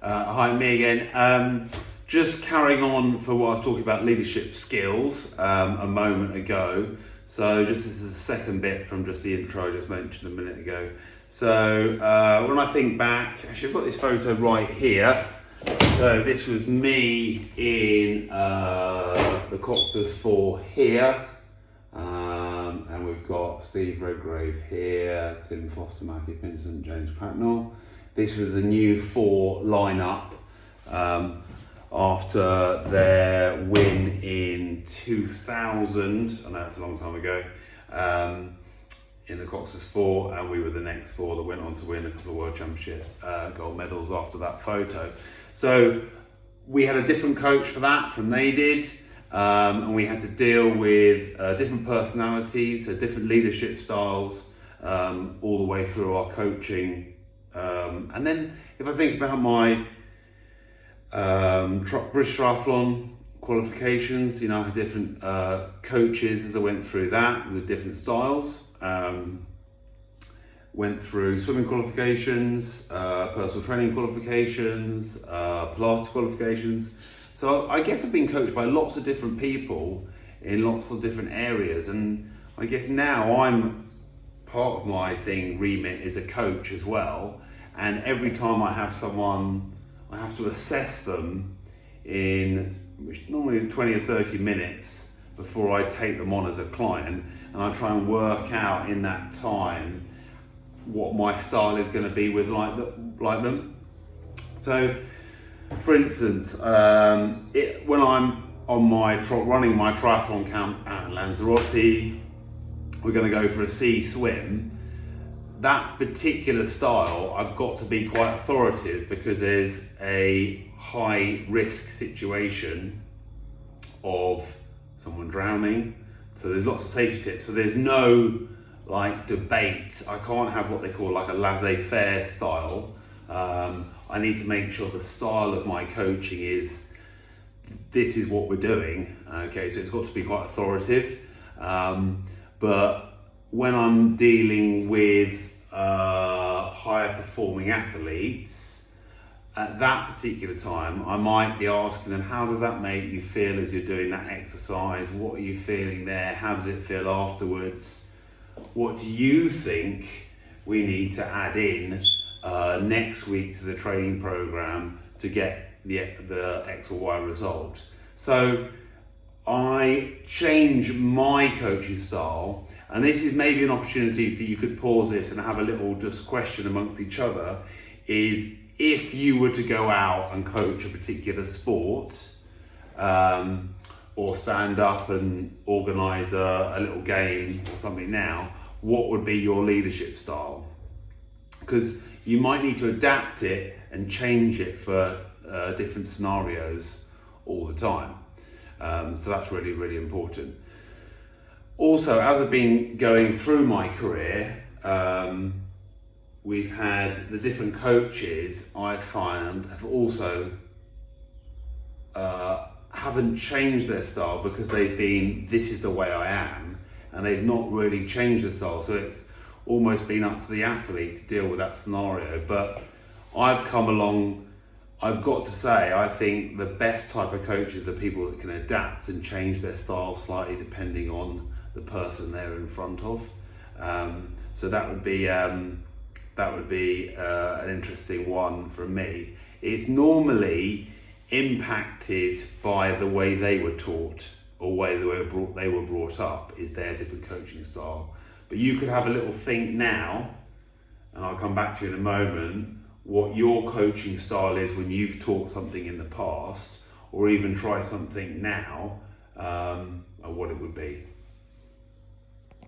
Hi, me again. Just carrying on for what I was talking about leadership skills a moment ago. So just as the second bit from just the intro I just mentioned a minute ago. So when I think back, actually I've got this photo right here. So this was me in the Cox's 4 here. And we've got Steve Redgrave here, Tim Foster, Matthew Pinsent, James Cracknell. This was the new 4 lineup after their win in 2000. I know it's a long time ago. In the Cox's 4, and we were the next 4 that went on to win a couple of World Championship gold medals after that photo. So we had a different coach for that from they did. And we had to deal with different personalities, different leadership styles, all the way through our coaching. And then if I think about my British Triathlon qualifications, I had different coaches as I went through that with different styles. Went through swimming qualifications, personal training qualifications, Pilates qualifications. So I guess I've been coached by lots of different people in lots of different areas, and I guess now I'm part of my remit is a coach as well. And every time I have someone, I have to assess them in normally 20 or 30 minutes before I take them on as a client, and I try and work out in that time what my style is going to be with like them. So, for instance, when I'm on running my triathlon camp at Lanzarote, we're going to go for a sea swim. That particular style, I've got to be quite authoritative because there's a high risk situation of someone drowning. So there's lots of safety tips. So there's no debate. I can't have what they call like a laissez-faire style. I need to make sure the style of my coaching is, this is what we're doing. Okay, so it's got to be quite authoritative. But when I'm dealing with higher performing athletes, at that particular time, I might be asking them, how does that make you feel as you're doing that exercise? What are you feeling there? How did it feel afterwards? What do you think we need to add in next week to the training program to get the X or Y result? So I change my coaching style, and this is maybe an opportunity for you could pause this and have a little just question amongst each other, is if you were to go out and coach a particular sport, or stand up and organise a little game or something now, what would be your leadership style? Because you might need to adapt it and change it for different scenarios all the time. So that's really, really important. Also, as I've been going through my career, we've had the different coaches I find have also haven't changed their style because they've been, this is the way I am, and they've not really changed the style. So it's almost been up to the athlete to deal with that scenario. But I've come along, I've got to say, I think the best type of coaches are the people that can adapt and change their style slightly depending on the person they're in front of. So that would be an interesting one for me. It's normally impacted by the way they were taught or way they were brought up, is their different coaching style. But you could have a little think now, and I'll come back to you in a moment, what your coaching style is when you've taught something in the past, or even try something now, and what it would be.